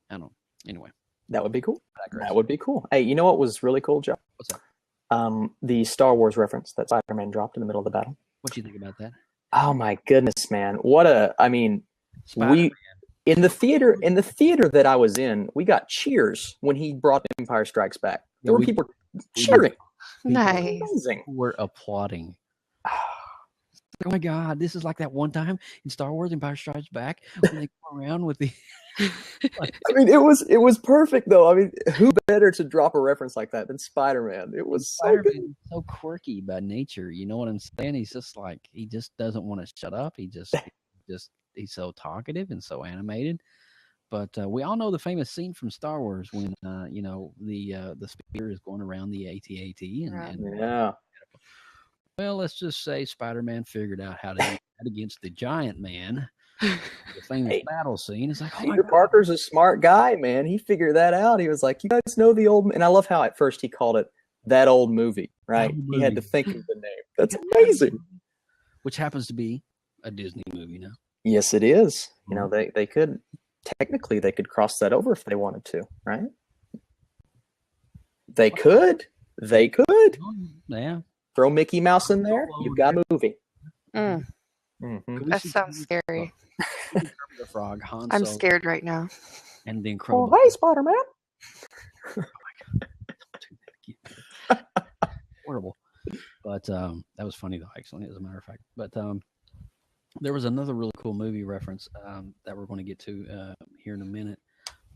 don't know. Anyway. That would be cool. Digress. That would be cool. Hey, you know what was really cool, Joe? What's that? The Star Wars reference that Spider-Man dropped in the middle of the battle. What do you think about that? Oh my goodness, man! I mean, Spider-Man. in the theater that I was in, we got cheers when he brought Empire Strikes Back. There were people cheering. Nice. Amazing. We're applauding. Oh my God, this is like that one time in Star Wars Empire Strikes Back when they come around with the I mean, it was perfect though. I mean, who better to drop a reference like that than Spider-Man? It was so good. Spider-Man is so quirky by nature. You know what I'm saying? He's just like, he just doesn't want to shut up. He's he's so talkative and so animated. But we all know the famous scene from Star Wars when the speeder is going around the AT-AT and Yeah. well, let's just say Spider-Man figured out how to do that against the giant man. The famous battle scene. It's like, oh my Peter God. Parker's a smart guy, man. He figured that out. He was like, you guys know the old, and I love how at first he called it that old movie, right? Old He had to movie. think of the name. That's amazing. Which happens to be a Disney movie now. Yes, it is. You know, they could technically they could cross that over if they wanted to, right? They could. They could. Yeah. Throw Mickey Mouse in there. You've got a movie. Mm, Mm-hmm. that sounds scary. The Frog, Han I'm Solo, scared right now. and the Incredible. Oh, hey, Spider-Man. Horrible. But that was funny though, actually, as a matter of fact. But there was another really cool movie reference that we're going to get to here in a minute.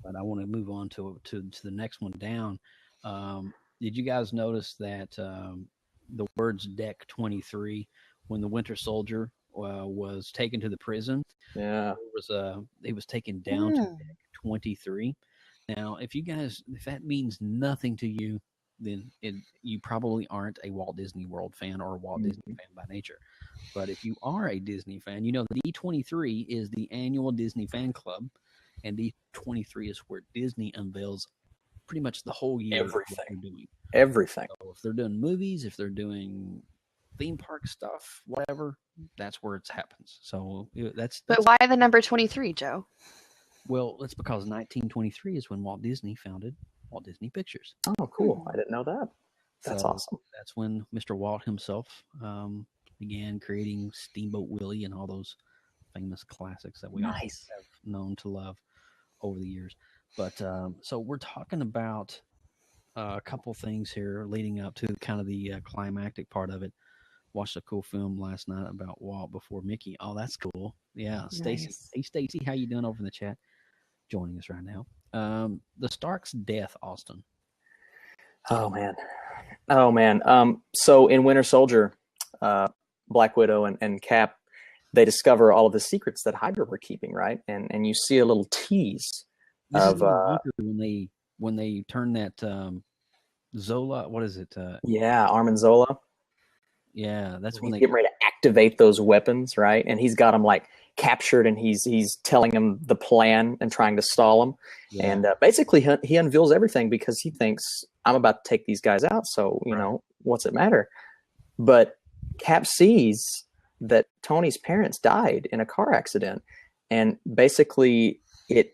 But I want to move on to the next one down. Did you guys notice that the words Deck 23 when the Winter Soldier was taken to the prison? Yeah. It was taken down to Deck 23. Now, if that means nothing to you, then you probably aren't a Walt Disney World fan or a Walt Disney fan by nature. But if you are a Disney fan, you know D23 is the annual Disney fan club, and D23 is where Disney unveils pretty much the whole year of what they're doing. Everything. So if they're doing movies, if they're doing theme park stuff, whatever, that's where it happens. So that's But why the number 23, Joe? well, it's because 1923 is when Walt Disney founded Walt Disney Pictures. Oh, cool. I didn't know that. That's awesome. That's when Mr. Walt himself began creating Steamboat Willie and all those famous classics that we all have known to love over the years. But so we're talking about a couple things here leading up to kind of the climactic part of it. Watched a cool film last night about Walt before Mickey. Oh, that's cool. Yeah, Stacy. Nice. Hey, Stacy, how you doing over in the chat? Joining us right now. The Stark's death, Austin. Oh man. So in Winter Soldier, Black Widow and Cap, they discover all of the secrets that Hydra were keeping, right? And you see a little tease This of is when they turn that Zola. What is it? Armin Zola. Yeah, that's He's when they getting ready to activate those weapons, right? And he's got them like captured, and he's telling him the plan and trying to stall him. Yeah. And basically, he unveils everything because he thinks, I'm about to take these guys out, so you know what's it matter? But Cap sees that Tony's parents died in a car accident, and basically it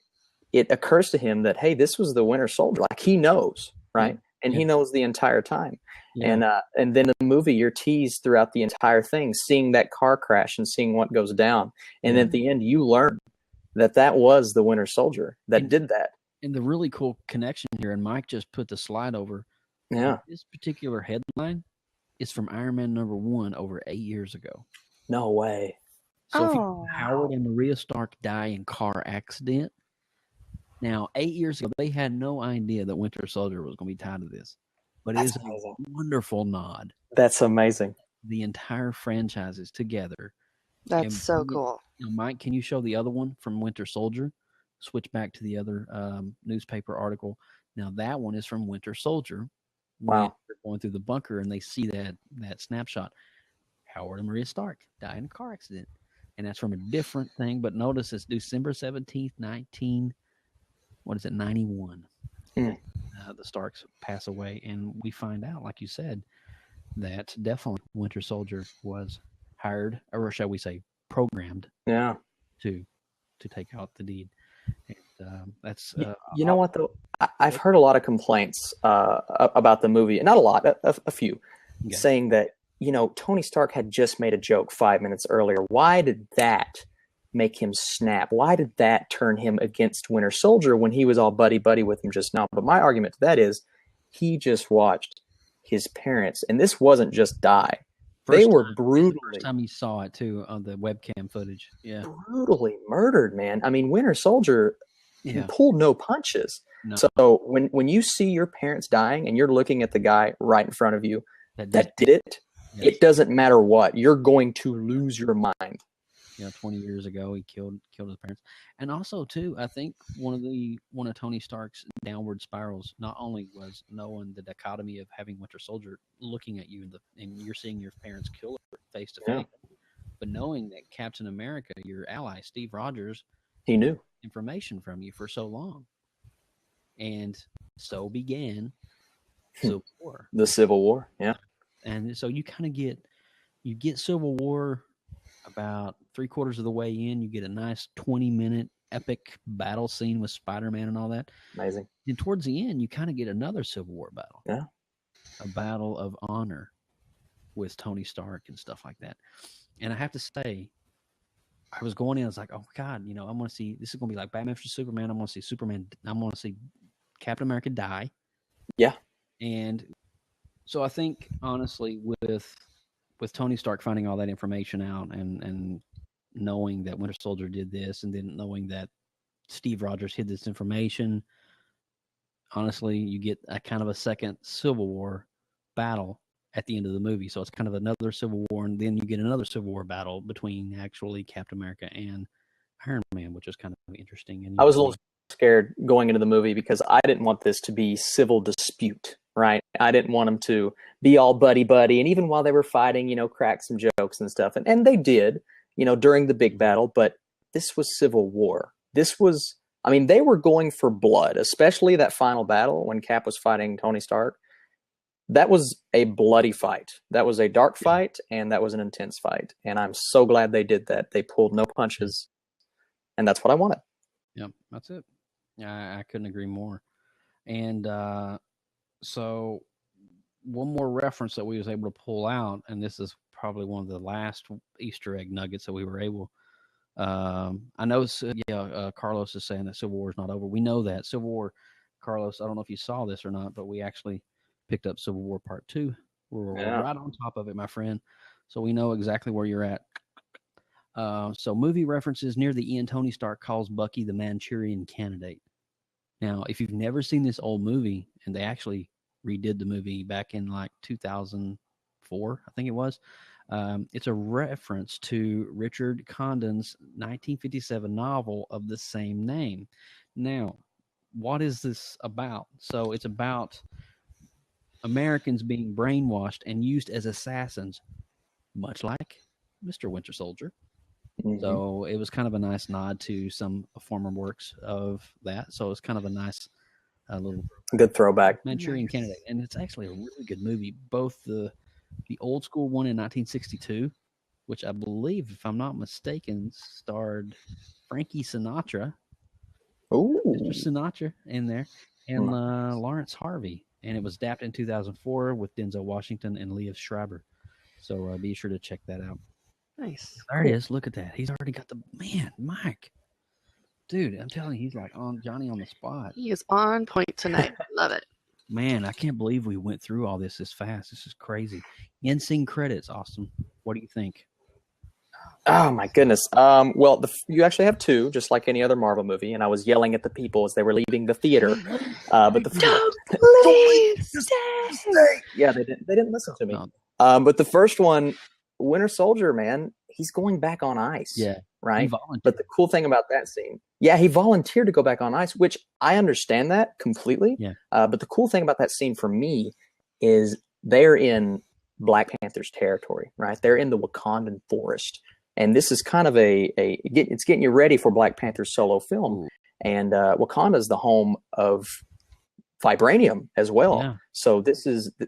occurs to him that, hey, this was the Winter Soldier. Like, he knows, right? And he knows the entire time. Yeah. And then in the movie, you're teased throughout the entire thing, seeing that car crash and seeing what goes down. And at the end, you learn that was the Winter Soldier that did that. And the really cool connection here, and Mike just put the slide over. Yeah. This particular headline is from Iron Man #1 over 8 years ago. No way. So if Howard and Maria Stark die in car accident, now 8 years ago, they had no idea that Winter Soldier was going to be tied to this. But it is a wonderful nod. That's amazing. The entire franchise is together. That's so cool. Now, Mike, can you show the other one from Winter Soldier? Switch back to the other newspaper article. Now, that one is from Winter Soldier. Wow. They're going through the bunker and they see that snapshot. Howard and Maria Stark die in a car accident. And that's from a different thing. But notice it's December 17th, 91. The Starks pass away. And we find out, like you said, that definitely Winter Soldier was hired, or shall we say, programmed Yeah. to take out the deed. That's You know what though? I've heard a lot of complaints about the movie. Not a lot, a few, saying that Tony Stark had just made a joke 5 minutes earlier. Why did that make him snap? Why did that turn him against Winter Soldier when he was all buddy with him just now? But my argument to that is he just watched his parents, and this wasn't just die. They were brutally. First time you saw it too on the webcam footage. Yeah, brutally murdered, man. I mean, Winter Soldier pulled no punches. No. So when you see your parents dying and you're looking at the guy right in front of you that did it, it doesn't matter what. You're going to lose your mind. 20 years ago, he killed his parents. And also, too, I think one of Tony Stark's downward spirals not only was knowing the dichotomy of having Winter Soldier looking at you and you're seeing your parents kill her face to face, but knowing that Captain America, your ally, Steve Rogers, he knew information from you for so long. And so began Civil War. The Civil War, yeah. And so you kind of get Civil War about 3/4 of the way in. You get a nice 20-minute epic battle scene with Spider-Man and all that. Amazing. And towards the end, you kind of get another Civil War battle. Yeah. A battle of honor with Tony Stark and stuff like that. And I have to say, I was going in, I was like, oh, God, I'm going to see, this is going to be like Batman vs. Superman. I'm going to see Superman. I'm going to see Captain America die. Yeah. And so I think, honestly, with Tony Stark finding all that information out and knowing that Winter Soldier did this and then knowing that Steve Rogers hid this information, honestly, you get a kind of a second Civil War battle at the end of the movie. So it's kind of another Civil War, and then you get another Civil War battle between actually Captain America and Iron Man, which is kind of interesting. And I was a little scared going into the movie because I didn't want this to be civil dispute, right? I didn't want them to be all buddy, and even while they were fighting, crack some jokes and stuff. And they did, during the big battle, but this was Civil War. This was, they were going for blood, especially that final battle when Cap was fighting Tony Stark. That was a bloody fight. That was a dark fight, and that was an intense fight. And I'm so glad they did that. They pulled no punches, and that's what I wanted. Yep, that's it. I couldn't agree more. And so one more reference that we was able to pull out, and this is probably one of the last Easter egg nuggets that we were able. I know, Carlos is saying that Civil War is not over. We know that Civil War, Carlos. I don't know if you saw this or not, but we actually picked up Civil War Part 2. We're right on top of it, my friend. So we know exactly where you're at. So movie references near the end, Tony Stark calls Bucky the Manchurian Candidate. Now, if you've never seen this old movie, and they actually redid the movie back in like 2004, I think it was, it's a reference to Richard Condon's 1957 novel of the same name. Now, what is this about? So it's about Americans being brainwashed and used as assassins, much like Mr. Winter Soldier. Mm-hmm. So it was kind of a nice nod to some former works of that. So it's kind of a nice little good throwback. Manchurian Candidate. And it's actually a really good movie. Both the old school one in 1962, which I believe, if I'm not mistaken, starred Frankie Sinatra. Ooh. Mr. Sinatra in there. And Lawrence Harvey. And it was adapted in 2004 with Denzel Washington and Liev Schreiber. So be sure to check that out. Nice. There it is. Look at that. He's already got Mike. Dude, I'm telling you, he's like on Johnny on the spot. He is on point tonight. Love it. Man, I can't believe we went through all this fast. This is crazy. End scene credits, Austin. What do you think? Oh my goodness. Well, you actually have two, just like any other Marvel movie, and I was yelling at the people as they were leaving the theater. But yeah, they didn't listen to me. No. But the first one, Winter Soldier, man, he's going back on ice. Yeah. Right. But the cool thing about that scene, he volunteered to go back on ice, which I understand that completely. Yeah. But the cool thing about that scene for me is they're in Black Panther's territory, right? They're in the Wakandan forest. And this is kind of it's getting you ready for Black Panther's solo film. Ooh. And Wakanda is the home of vibranium as well. Yeah. So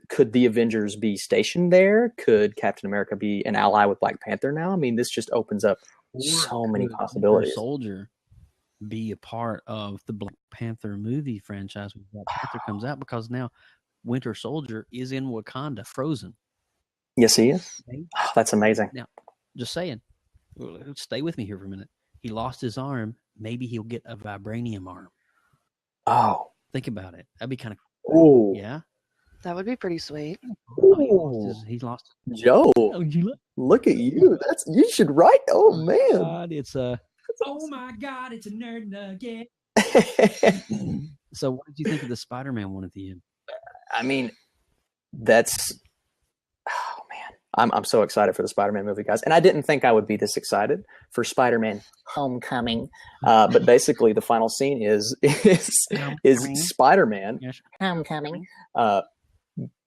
could the Avengers be stationed there? Could Captain America be an ally with Black Panther now? I mean, this just opens up so many possibilities. Soldier be a part of the Black Panther movie franchise when Black Panther comes out, because now Winter Soldier is in Wakanda, frozen. Yes, he is. Okay? Oh, that's amazing. Now, just saying, stay with me here for a minute. He lost his arm. Maybe he'll get a vibranium arm. Oh. Think about it. That'd be kind of cool. Ooh. Yeah. That would be pretty sweet. He lost. Joe, Oh, look at you. You should write. Oh man. God, it's Oh my God, it's a nerd nugget. So, what did you think of the Spider-Man one at the end? I mean, oh man, I'm so excited for the Spider-Man movie, guys. And I didn't think I would be this excited for Spider-Man Homecoming. But basically, the final scene is Spider-Man Homecoming,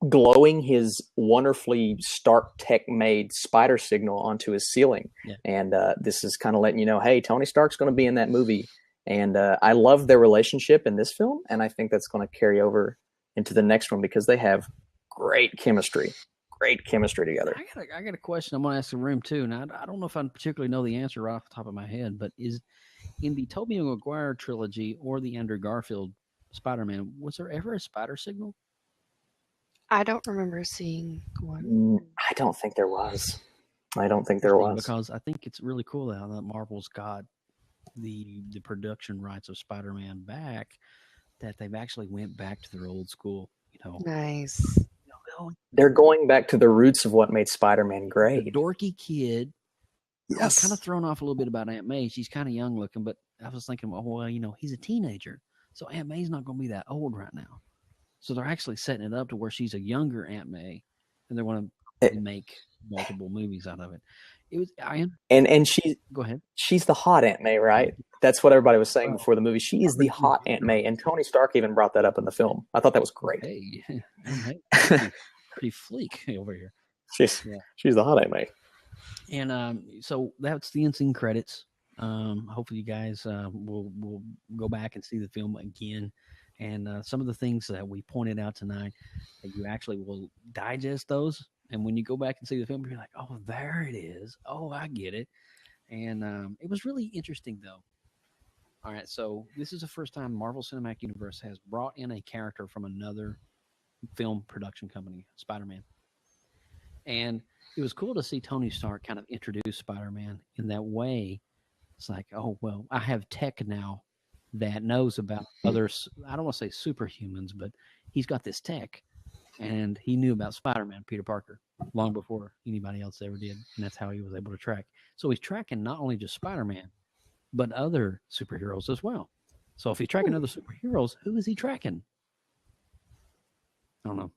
glowing his wonderfully Stark Tech made spider signal onto his ceiling. Yeah. And this is kind of letting you know, hey, Tony Stark's going to be in that movie. And I love their relationship in this film. And I think that's going to carry over into the next one because they have great chemistry together. I got a question I'm going to ask the room too. Now, I don't know if I particularly know the answer right off the top of my head, but is in the Tobey Maguire trilogy or the Andrew Garfield Spider-Man, was there ever a spider signal? I don't remember seeing one. I don't think there was. Because I think it's really cool how that Marvel's got the production rights of Spider-Man back, that they've actually went back to their old school, Nice. They're going back to the roots of what made Spider-Man great. The dorky kid. Yes. I was kind of thrown off a little bit about Aunt May. She's kind of young looking, but I was thinking, well, he's a teenager, so Aunt May's not going to be that old right now. So they're actually setting it up to where she's a younger Aunt May, and they're going to make multiple movies out of it. And she go ahead. She's the hot Aunt May, right? That's what everybody was saying before the movie. She is the hot Aunt May, and Tony Stark even brought that up in the film. I thought that was great. Hey, pretty fleek over here. She's the hot Aunt May. And so that's the end scene credits. Hopefully you guys will go back and see the film again. And some of the things that we pointed out tonight, that you actually will digest those. And when you go back and see the film, you're like, oh, there it is. Oh, I get it. And it was really interesting, though. All right, so this is the first time Marvel Cinematic Universe has brought in a character from another film production company, Spider-Man. And it was cool to see Tony Stark kind of introduce Spider-Man in that way. It's like, oh, well, I have tech now that knows about others. I don't want to say superhumans, but he's got this tech. And he knew about Spider-Man, Peter Parker, long before anybody else ever did. And that's how he was able to track. So he's tracking not only just Spider-Man, but other superheroes as well. So if he's tracking other superheroes, who is he tracking? I don't know.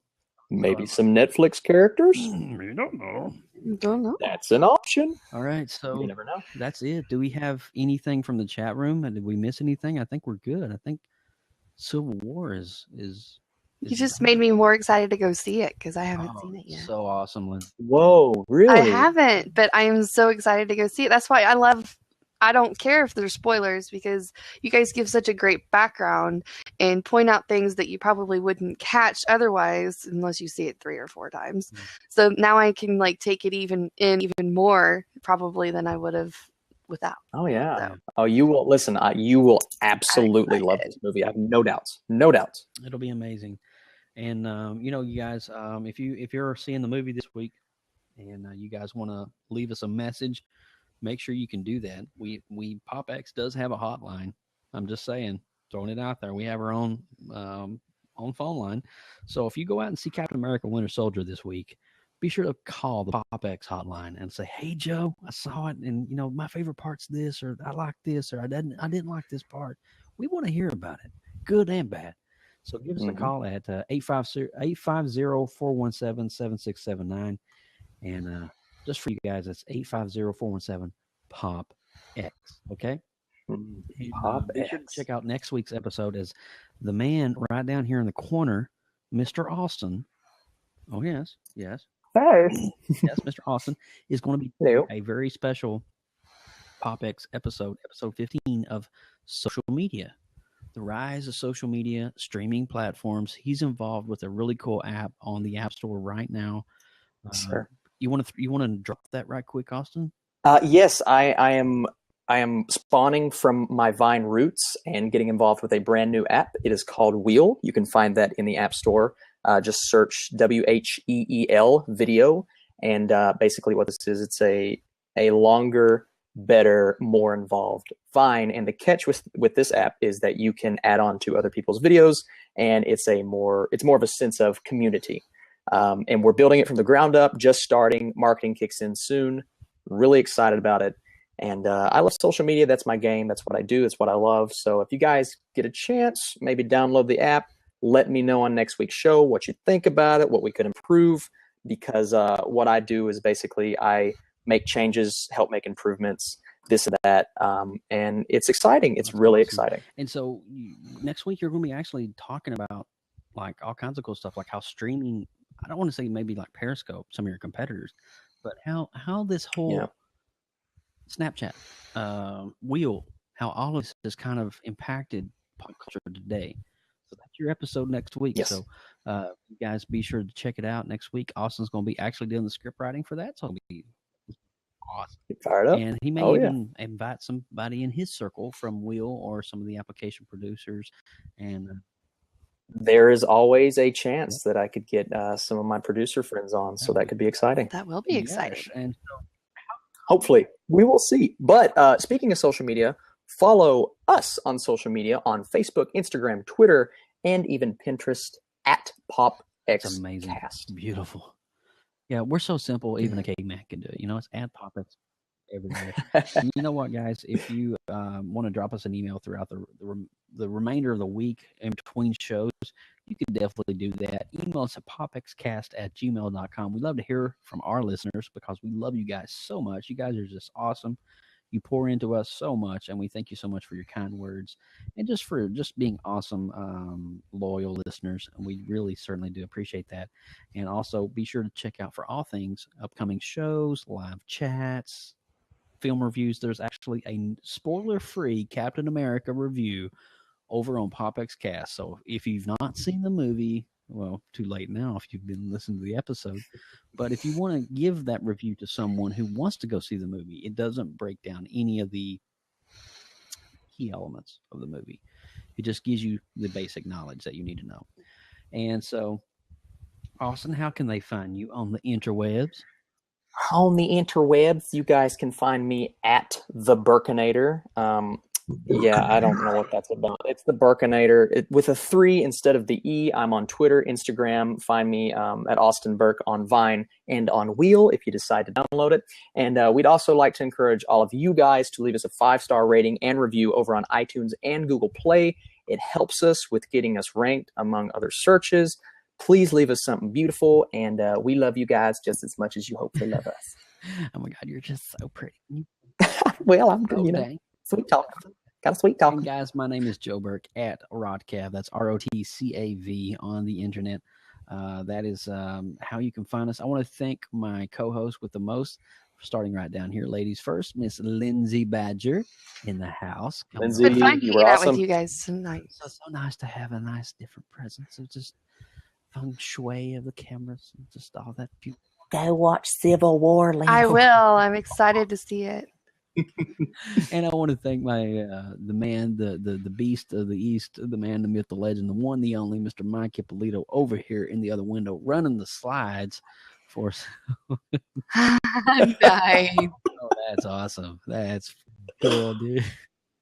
Maybe some Netflix characters? We don't know. Don't know. That's an option. All right, so You never know. that's it. Do we have anything from the chat room? Did we miss anything? I think we're good. I think Civil War is You just made me more excited to go see it because I haven't seen it yet. so awesome, Lynn. Whoa, really? I haven't, but I am so excited to go see it. That's why I don't care if there's spoilers because you guys give such a great background and point out things that you probably wouldn't catch otherwise unless you see it 3 or 4 times. Mm-hmm. So now I can take it even more probably than I would have without. Oh yeah. So. Oh, you will listen. You will absolutely love this movie. I have no doubts. No doubts. It'll be amazing. And you guys, if you're seeing the movie this week, and you guys want to leave us a message, make sure you can do that. We PopX does have a hotline. I'm just saying, throwing it out there. We have our own phone line. So if you go out and see Captain America: Winter Soldier this week, be sure to call the PopX hotline and say, "Hey Joe, I saw it, and my favorite part's this, or I like this, or I didn't like this part." We want to hear about it, good and bad. So give us a call at 850-417-7679. And just for you guys, that's 850-417-POP-X. Okay? POP-X. Be sure to check out next week's episode as the man right down here in the corner, Mr. Austin. Oh, yes. Hey. Yes, Mr. Austin is going to be a very special PopX episode 15 of social media. The rise of social media, streaming platforms. He's involved with a really cool app on the App Store right now. Sure. You want to drop that right quick, Austin? Yes, I am I am spawning from my Vine roots and getting involved with a brand new app. It is called Wheel. You can find that in the App Store. Just search WHEEL video. And basically what this is, it's a longer, better, more involved Vine. And the catch with this app is that you can add on to other people's videos, and it's more of a sense of community. And we're building it from the ground up, just starting. Marketing kicks in soon. Really excited about it. And I love social media. That's my game. That's what I do. It's what I love. So if you guys get a chance, maybe download the app. Let me know on next week's show what you think about it, what we could improve, because what I do is basically I make changes, help make improvements, this and that. And it's exciting. It's really exciting. And so next week, you're going to be actually talking about like all kinds of cool stuff, like how streaming, I don't want to say maybe like Periscope, some of your competitors, but how this whole Snapchat, Wheel, how all of this has kind of impacted pop culture today. So that's your episode next week. Yes. So you guys be sure to check it out next week. Austin's going to be actually doing the script writing for that. So it'll be awesome. Get fired up. And he may even invite somebody in his circle from Wheel or some of the application producers. And there is always a chance that I could get some of my producer friends on. So that could be exciting. That will be exciting. Yes. And so, hopefully we will see. But speaking of social media, follow us on social media on Facebook, Instagram, Twitter, and even Pinterest at PopXcast. it's amazing. Beautiful. Yeah, we're so simple, even a caveman can do it. You know, it's at PopX everywhere. And you know what, guys? If you want to drop us an email throughout the remainder of the week in between shows, you can definitely do that. Email us at popxcast@gmail.com. We love to hear from our listeners because we love you guys so much. You guys are just awesome. You pour into us so much, and we thank you so much for your kind words and just for just being awesome, loyal listeners. And we really certainly do appreciate that. And also be sure to check out for all things upcoming shows, live chats, film reviews. There's actually a spoiler-free Captain America review over on PopXcast. So if you've not seen the movie, well, too late now if you've been listening to the episode. But if you want to give that review to someone who wants to go see the movie, it doesn't break down any of the key elements of the movie. It just gives you the basic knowledge that you need to know. And so, Austin, how can they find you on the interwebs? On the interwebs, you guys can find me at the Burkinator. Yeah, I don't know what that's about. It's the Burkinator with a 3 instead of the E. I'm on Twitter, Instagram. Find me at Austin Burke on Vine and on Wheel if you decide to download it. And we'd also like to encourage all of you guys to leave us a 5-star rating and review over on iTunes and Google Play. It helps us with getting us ranked among other searches. Please leave us something beautiful, and we love you guys just as much as you hopefully love us. Oh my God, you're just so pretty. Well, I'm good, sweet talk. Got a sweet talk. And guys, my name is Joe Burke at Rodcav. That's ROTCAV on the internet. That is how you can find us. I want to thank my co-host with the most, starting right down here, ladies first, Miss Lindsay Badger in the house. Lindsay, It's been fun you hanging were out awesome. with you guys tonight. So nice to have a nice different presence of just feng shui of the cameras and just all that beauty. Go watch Civil War, Leo. I will. I'm excited to see it. And I want to thank my the man, the beast of the East, the man, the myth, the legend, the one, the only, Mr. Mike Ippolito over here in the other window running the slides for us. Nice. Oh, that's awesome. That's cool, dude.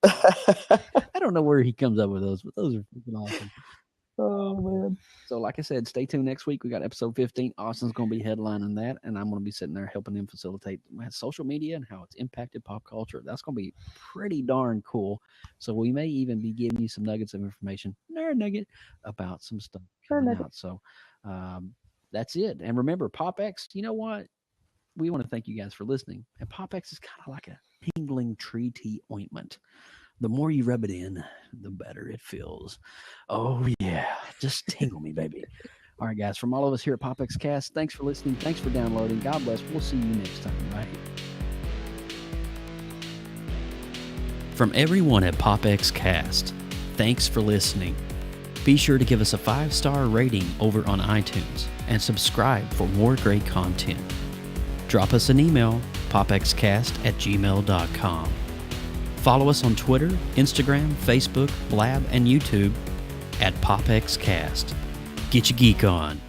I don't know where he comes up with those, but those are freaking awesome. Oh, man. So, like I said, stay tuned next week. We got episode 15. Austin's going to be headlining that, and I'm going to be sitting there helping him facilitate social media and how it's impacted pop culture. That's going to be pretty darn cool. So, we may even be giving you some nuggets of information, nerd nugget, about some stuff coming out. So, that's it. And remember, PopX, you know what? We want to thank you guys for listening. And PopX is kind of like a tingling tree tea ointment. The more you rub it in, the better it feels. Oh, yeah. Just tingle me, baby. All right, guys. From all of us here at PopXcast, thanks for listening. Thanks for downloading. God bless. We'll see you next time, right? From everyone at PopXcast, thanks for listening. Be sure to give us a 5-star rating over on iTunes and subscribe for more great content. Drop us an email, popxcast@gmail.com. Follow us on Twitter, Instagram, Facebook, Blab, and YouTube at PopXcast. Get your geek on.